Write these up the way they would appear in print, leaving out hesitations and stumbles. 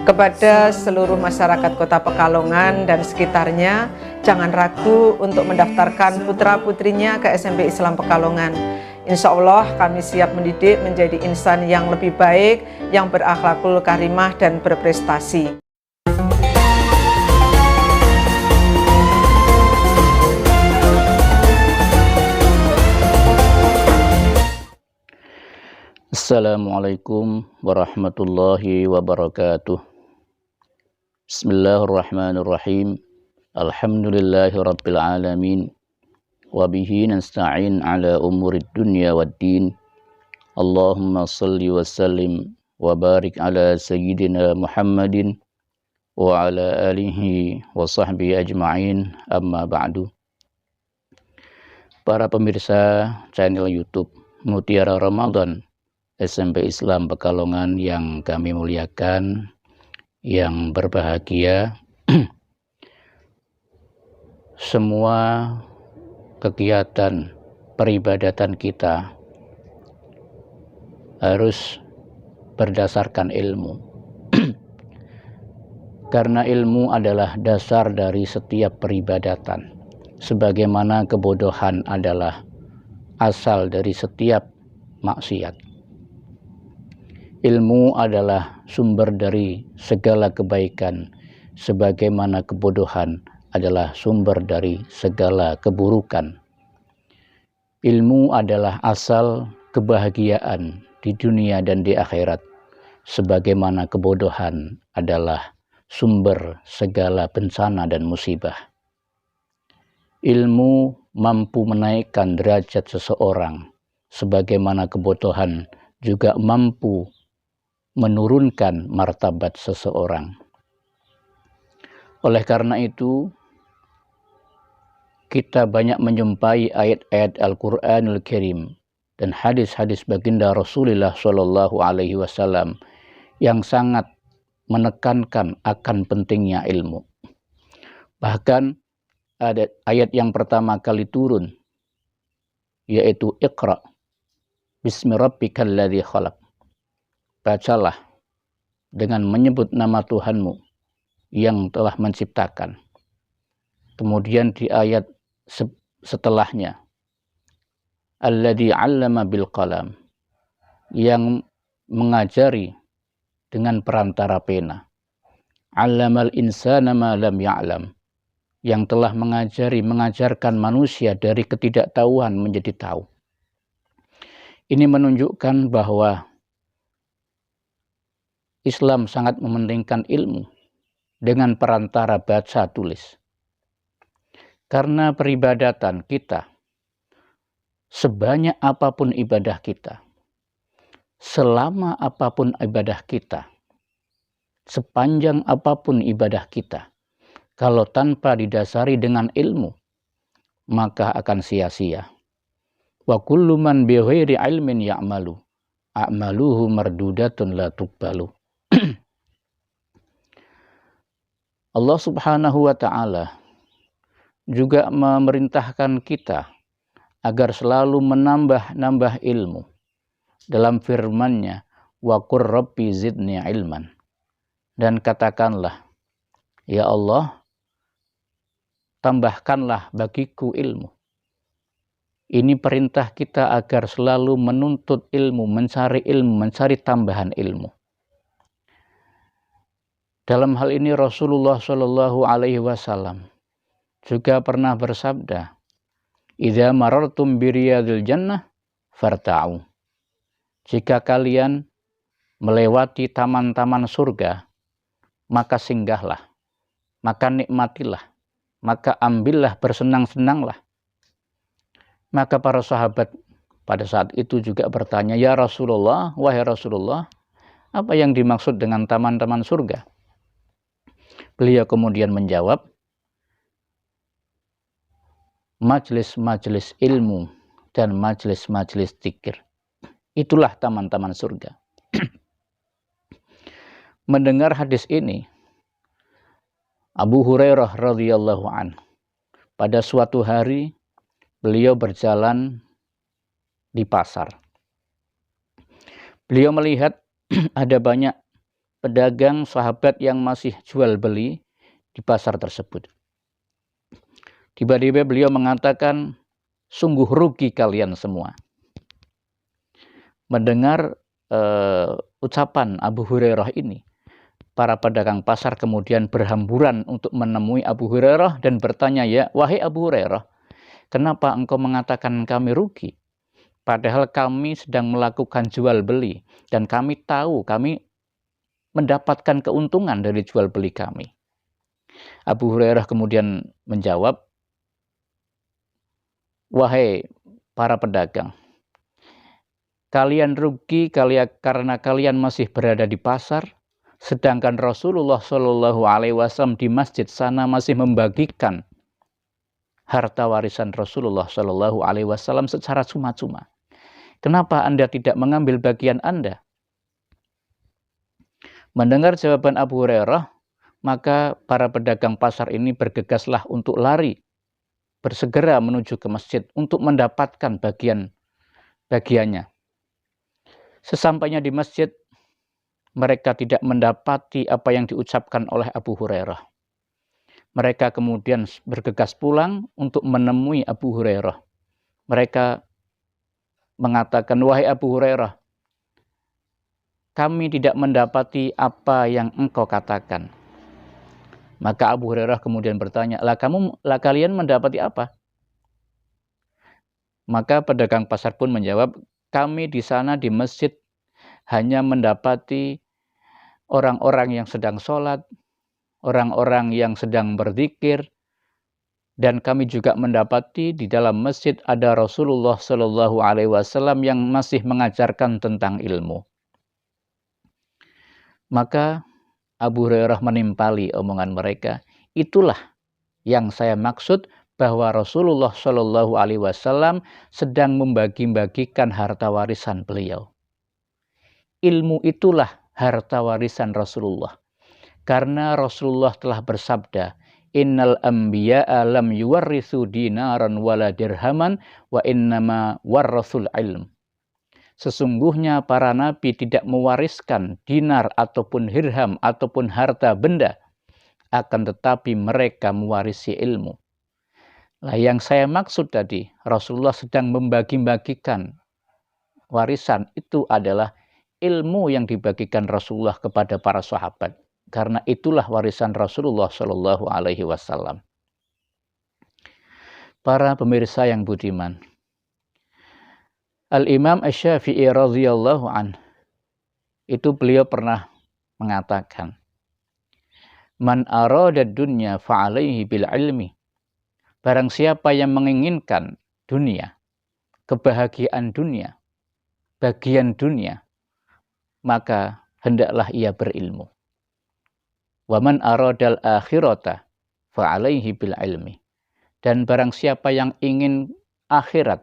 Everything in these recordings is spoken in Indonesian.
Kepada seluruh masyarakat Kota Pekalongan dan sekitarnya, jangan ragu untuk mendaftarkan putra-putrinya ke SMP Islam Pekalongan. Insya Allah kami siap mendidik menjadi insan yang lebih baik, yang berakhlakul karimah dan berprestasi. Assalamualaikum warahmatullahi wabarakatuh. Bismillahirrahmanirrahim. Alhamdulillahi rabbil alamin. Wabihi nasta'in ala umurid dunya waddin. Allahumma salli wa sallim wa barik ala sayyidina Muhammadin wa ala alihi wa sahbihi ajma'in, amma ba'du. Para pemirsa channel YouTube Mutiara Ramadan SMP Islam Pekalongan yang kami muliakan, yang berbahagia, semua kegiatan peribadatan kita harus berdasarkan ilmu. Karena ilmu adalah dasar dari setiap peribadatan, sebagaimana kebodohan adalah asal dari setiap maksiat. Ilmu adalah sumber dari segala kebaikan, sebagaimana kebodohan adalah sumber dari segala keburukan. Ilmu adalah asal kebahagiaan di dunia dan di akhirat, sebagaimana kebodohan adalah sumber segala bencana dan musibah. Ilmu mampu menaikkan derajat seseorang, sebagaimana kebodohan juga mampu menurunkan martabat seseorang. Oleh karena itu, kita banyak menjumpai ayat-ayat Al-Quranul Karim dan hadis-hadis baginda Rasulullah SAW yang sangat menekankan akan pentingnya ilmu. Bahkan ada ayat yang pertama kali turun, yaitu Iqra bismi rabbikal ladzi khalaq. Bacalah dengan menyebut nama Tuhanmu yang telah menciptakan. Kemudian di ayat setelahnya, alladzi 'allama bil qalam, yang mengajari dengan perantara pena. 'Allamal insana ma lam ya'lam, yang telah mengajarkan manusia dari ketidaktahuan menjadi tahu. Ini menunjukkan bahwa Islam sangat mementingkan ilmu dengan perantara baca tulis. Karena peribadatan kita, sebanyak apapun ibadah kita, selama apapun ibadah kita, sepanjang apapun ibadah kita, kalau tanpa didasari dengan ilmu, maka akan sia-sia. Wa kullu man bighairi ilmin ya'malu, a'maluhu mardudatun la tuqbalu. Allah Subhanahu wa ta'ala juga memerintahkan kita agar selalu menambah ilmu dalam firman-Nya, wa qur rabbi zidni ilman, dan katakanlah, ya Allah, tambahkanlah bagiku ilmu. Ini perintah kita agar selalu menuntut ilmu, mencari tambahan ilmu. Dalam hal ini Rasulullah SAW juga pernah bersabda, "Idza marartum bi riyadil jannah farta'u." Jika kalian melewati taman-taman surga, maka singgahlah, maka nikmatilah, maka ambillah, bersenang-senanglah. Maka para sahabat pada saat itu juga bertanya, "Ya Rasulullah, wahai Rasulullah, apa yang dimaksud dengan taman-taman surga?" Beliau kemudian menjawab, majelis-majelis ilmu dan majelis-majelis dzikir. Itulah taman-taman surga. Mendengar hadis ini, Abu Hurairah radhiyallahu anhu, pada suatu hari beliau berjalan di pasar. Beliau melihat ada banyak pedagang sahabat yang masih jual beli di pasar tersebut. Tiba-tiba beliau mengatakan, sungguh rugi kalian semua. Mendengar ucapan Abu Hurairah ini, para pedagang pasar kemudian berhamburan untuk menemui Abu Hurairah dan bertanya, ya wahai Abu Hurairah, kenapa engkau mengatakan kami rugi? Padahal kami sedang melakukan jual beli dan kami tahu kami mendapatkan keuntungan dari jual beli kami. Abu Hurairah kemudian menjawab, wahai para pedagang, kalian rugi karena kalian masih berada di pasar, sedangkan Rasulullah Shallallahu Alaihi Wasallam di masjid sana masih membagikan harta warisan Rasulullah Shallallahu Alaihi Wasallam secara cuma-cuma. Kenapa Anda tidak mengambil bagian Anda? Mendengar jawaban Abu Hurairah, maka para pedagang pasar ini bergegaslah untuk lari, bersegera menuju ke masjid untuk mendapatkan bagiannya. Sesampainya di masjid, mereka tidak mendapati apa yang diucapkan oleh Abu Hurairah. Mereka kemudian bergegas pulang untuk menemui Abu Hurairah. Mereka mengatakan, wahai Abu Hurairah, kami tidak mendapati apa yang engkau katakan. Maka Abu Hurairah kemudian bertanya, lah kalian mendapati apa? Maka pedagang pasar pun menjawab, kami di sana di masjid hanya mendapati orang-orang yang sedang sholat, orang-orang yang sedang berzikir, dan kami juga mendapati di dalam masjid ada Rasulullah Shallallahu Alaihi Wasallam yang masih mengajarkan tentang ilmu. Maka Abu Hurairah menimpali omongan mereka, itulah yang saya maksud bahwa Rasulullah Shallallahu Alaihi Wasallam sedang membagi-bagikan harta warisan beliau. Ilmu itulah harta warisan Rasulullah. Karena Rasulullah telah bersabda, innal anbiya'a lam yuwarrithu dinaran wala dirhaman wa innama warrathul ilm. Sesungguhnya para nabi tidak mewariskan dinar ataupun dirham ataupun harta benda, akan tetapi mereka mewarisi ilmu. Nah, yang saya maksud tadi, Rasulullah sedang membagi-bagikan warisan itu adalah ilmu yang dibagikan Rasulullah kepada para sahabat. Karena itulah warisan Rasulullah Shallallahu Alaihi Wasallam. Para pemirsa yang budiman, Al-Imam Asy-Syafi'i radhiyallahu anhu itu beliau pernah mengatakan, man arada dunya fa'alaihi bil ilmi. Barang siapa yang menginginkan dunia, kebahagiaan dunia, bagian dunia, maka hendaklah ia berilmu. Wa man aradal akhirata fa'alaihi bil ilmi. Dan barang siapa yang ingin akhirat,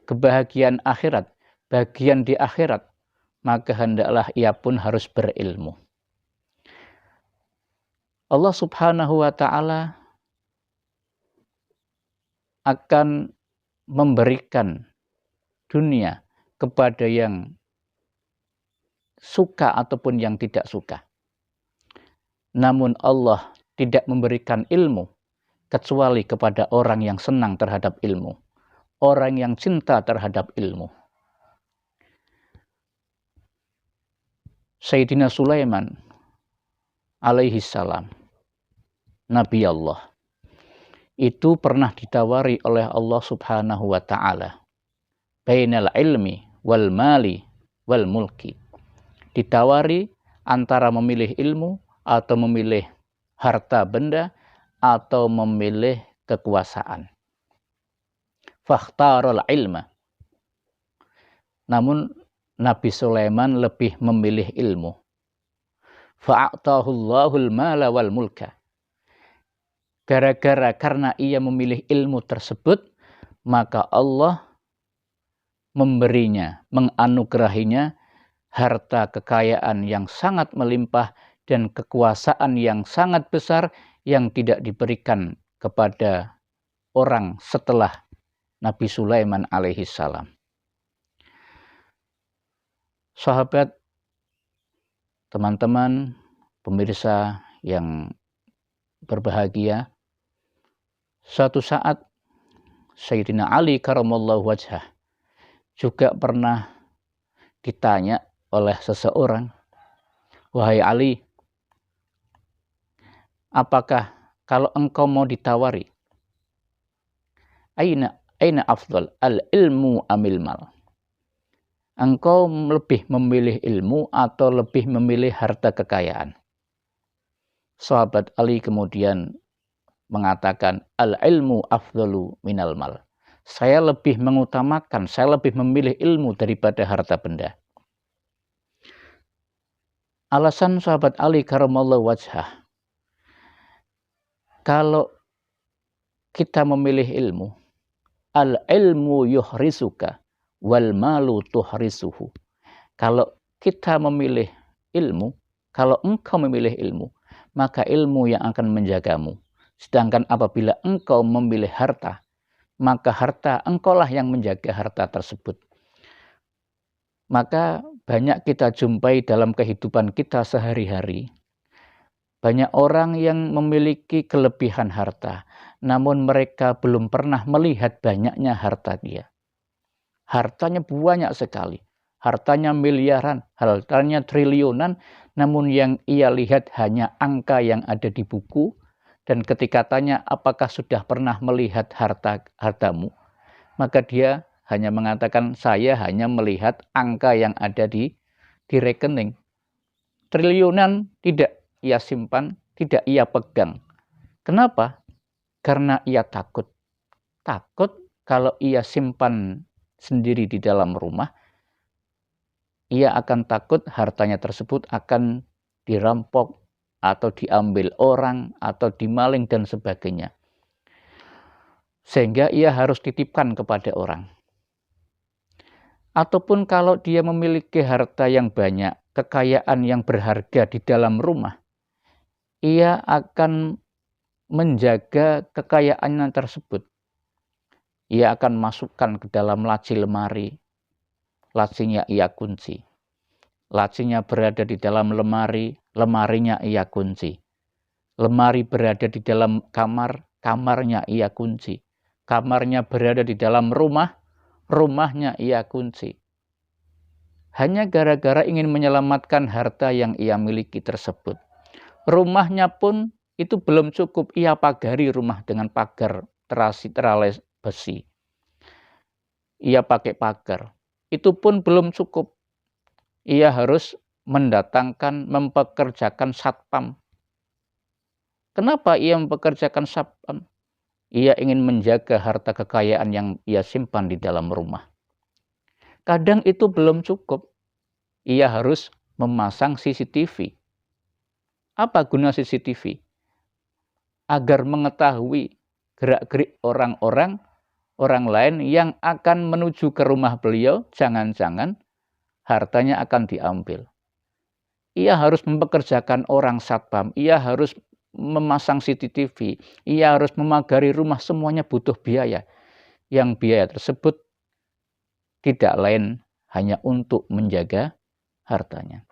kebahagiaan akhirat, bagian di akhirat, maka hendaklah ia pun harus berilmu. Allah Subhanahu wa taala akan memberikan dunia kepada yang suka ataupun yang tidak suka. Namun Allah tidak memberikan ilmu kecuali kepada orang yang senang terhadap ilmu, orang yang cinta terhadap ilmu. Sayyidina Sulaiman alaihi salam, Nabi Allah, itu pernah ditawari oleh Allah Subhanahu wa taala bainal ilmi wal mali wal mulki. Ditawari antara memilih ilmu atau memilih harta benda atau memilih kekuasaan. Fakhtarul ilma. Namun Nabi Sulaiman lebih memilih ilmu. Fa'atahullahul mala wal mulka. Karena ia memilih ilmu tersebut, maka Allah memberinya, menganugerahinya harta kekayaan yang sangat melimpah dan kekuasaan yang sangat besar yang tidak diberikan kepada orang setelah Nabi Sulaiman alaihi salam. Sahabat, teman-teman pemirsa yang berbahagia, suatu saat Sayyidina Ali karamallahu wajhah juga pernah ditanya oleh seseorang, "Wahai Ali, apakah kalau engkau mau ditawari, aina afdal, al-ilmu amil mal? Engkau lebih memilih ilmu atau lebih memilih harta kekayaan?" Sahabat Ali kemudian mengatakan, al-ilmu afdalu minal mal. Saya lebih mengutamakan, saya lebih memilih ilmu daripada harta benda. Alasan sahabat Ali karamallahu wajhah, kalau kita memilih ilmu, al-ilmu yuhrisuka wal malu tuhrisuhu. Kalau kita memilih ilmu, kalau engkau memilih ilmu, maka ilmu yang akan menjagamu. Sedangkan apabila engkau memilih harta, maka harta engkaulah yang menjaga harta tersebut. Maka banyak kita jumpai dalam kehidupan kita sehari-hari. Banyak orang yang memiliki kelebihan harta, namun mereka belum pernah melihat banyaknya harta dia. Hartanya banyak sekali, hartanya miliaran, hartanya triliunan, namun yang ia lihat hanya angka yang ada di buku. Dan ketika tanya apakah sudah pernah melihat hartamu, maka dia hanya mengatakan, saya hanya melihat angka yang ada di rekening. Triliunan tidak ia simpan, tidak ia pegang. Kenapa? Karena ia takut. Takut kalau ia simpan sendiri di dalam rumah, ia akan takut hartanya tersebut akan dirampok atau diambil orang atau dimaling dan sebagainya. Sehingga ia harus titipkan kepada orang. Ataupun kalau dia memiliki harta yang banyak, kekayaan yang berharga di dalam rumah, ia akan menjaga kekayaannya tersebut. Ia akan masukkan ke dalam laci lemari, lacinya ia kunci. Lacinya berada di dalam lemari, lemarinya ia kunci. Lemari berada di dalam kamar, kamarnya ia kunci. Kamarnya berada di dalam rumah, rumahnya ia kunci. Hanya gara-gara ingin menyelamatkan harta yang ia miliki tersebut. Rumahnya pun itu belum cukup, ia pagari rumah dengan pagar teralis besi. Ia pakai pagar. Itu pun belum cukup. Ia harus mendatangkan, mempekerjakan satpam. Kenapa ia mempekerjakan satpam? Ia ingin menjaga harta kekayaan yang ia simpan di dalam rumah. Kadang itu belum cukup. Ia harus memasang CCTV. Apa guna CCTV? Agar mengetahui gerak-gerik orang lain yang akan menuju ke rumah beliau, jangan-jangan hartanya akan diambil. Ia harus mempekerjakan orang satpam, ia harus memasang CCTV, ia harus memagari rumah, semuanya butuh biaya. Yang biaya tersebut tidak lain hanya untuk menjaga hartanya.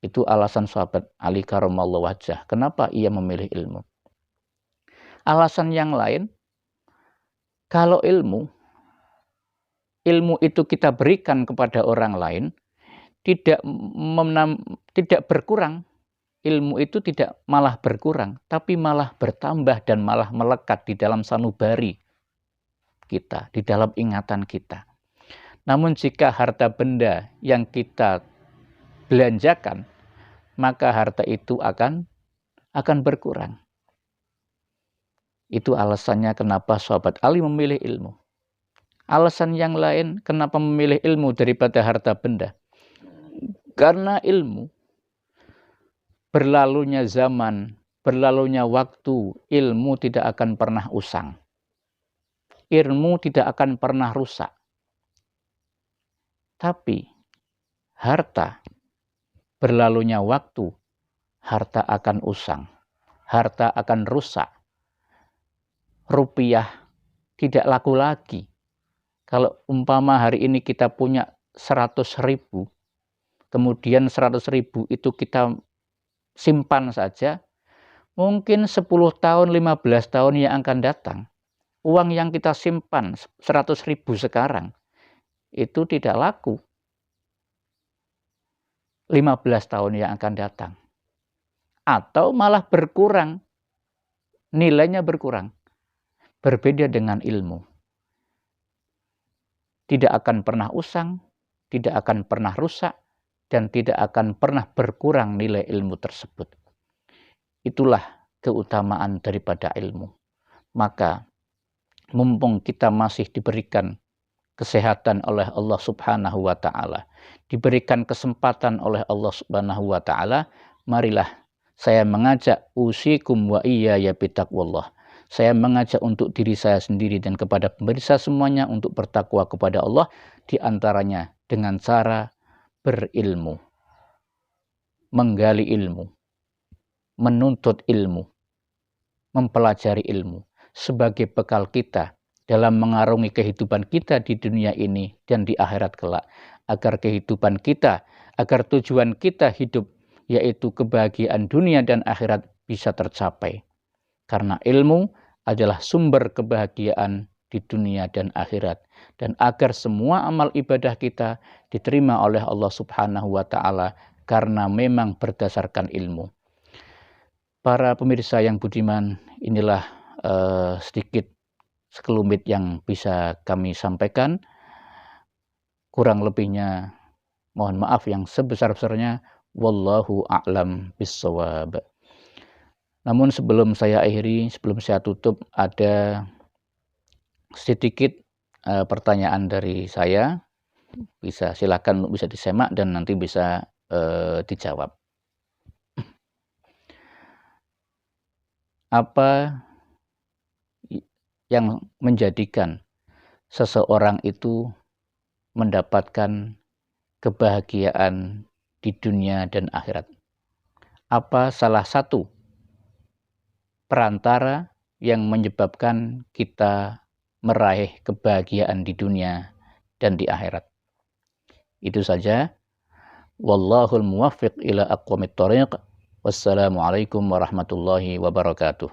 Itu alasan sahabat Ali karamallahu wajhah, kenapa ia memilih ilmu. Alasan yang lain, kalau ilmu itu kita berikan kepada orang lain, tidak berkurang. Ilmu itu tidak malah berkurang, tapi malah bertambah dan malah melekat di dalam sanubari kita, di dalam ingatan kita. Namun jika harta benda yang kita belanjakan, maka harta itu akan berkurang. Itu alasannya kenapa sahabat Ali memilih ilmu. Alasan yang lain kenapa memilih ilmu daripada harta benda. Karena ilmu, berlalunya zaman, berlalunya waktu, ilmu tidak akan pernah usang. Ilmu tidak akan pernah rusak. Tapi harta, berlalunya waktu, harta akan usang. Harta akan rusak. Rupiah tidak laku lagi. Kalau umpama hari ini kita punya 100.000, kemudian 100.000 itu kita simpan saja, mungkin 10 tahun, 15 tahun yang akan datang, uang yang kita simpan 100.000 sekarang, itu tidak laku 15 tahun yang akan datang. Atau malah berkurang, nilainya berkurang. Berbeda dengan ilmu. Tidak akan pernah usang, tidak akan pernah rusak, dan tidak akan pernah berkurang nilai ilmu tersebut. Itulah keutamaan daripada ilmu. Maka, mumpung kita masih diberikan kesehatan oleh Allah Subhanahu wa Ta'ala, diberikan kesempatan oleh Allah Subhanahu wa Ta'ala, marilah saya mengajak usikum wa iyaya bitaqwallah. Saya mengajak untuk diri saya sendiri dan kepada pemirsa semuanya untuk bertakwa kepada Allah, di antaranya dengan cara berilmu, menggali ilmu, menuntut ilmu, mempelajari ilmu sebagai bekal kita dalam mengarungi kehidupan kita di dunia ini dan di akhirat kelak, agar kehidupan kita, agar tujuan kita hidup, yaitu kebahagiaan dunia dan akhirat, bisa tercapai. Karena ilmu adalah sumber kebahagiaan di dunia dan akhirat. Dan agar semua amal ibadah kita diterima oleh Allah Subhanahu wa Ta'ala karena memang berdasarkan ilmu. Para pemirsa yang budiman, inilah sedikit sekelumit yang bisa kami sampaikan. Kurang lebihnya mohon maaf yang sebesar-besarnya. Wallahu a'lam bissawab. Namun sebelum saya akhiri, sebelum saya tutup, ada sedikit pertanyaan dari saya. Silakan bisa disimak dan nanti bisa dijawab. Apa yang menjadikan seseorang itu mendapatkan kebahagiaan di dunia dan akhirat? Apa salah satu perantara yang menyebabkan kita meraih kebahagiaan di dunia dan di akhirat? Itu saja. Wallahul muwaffiq ila aqwamit thoriq. Wassalamualaikum warahmatullahi wabarakatuh.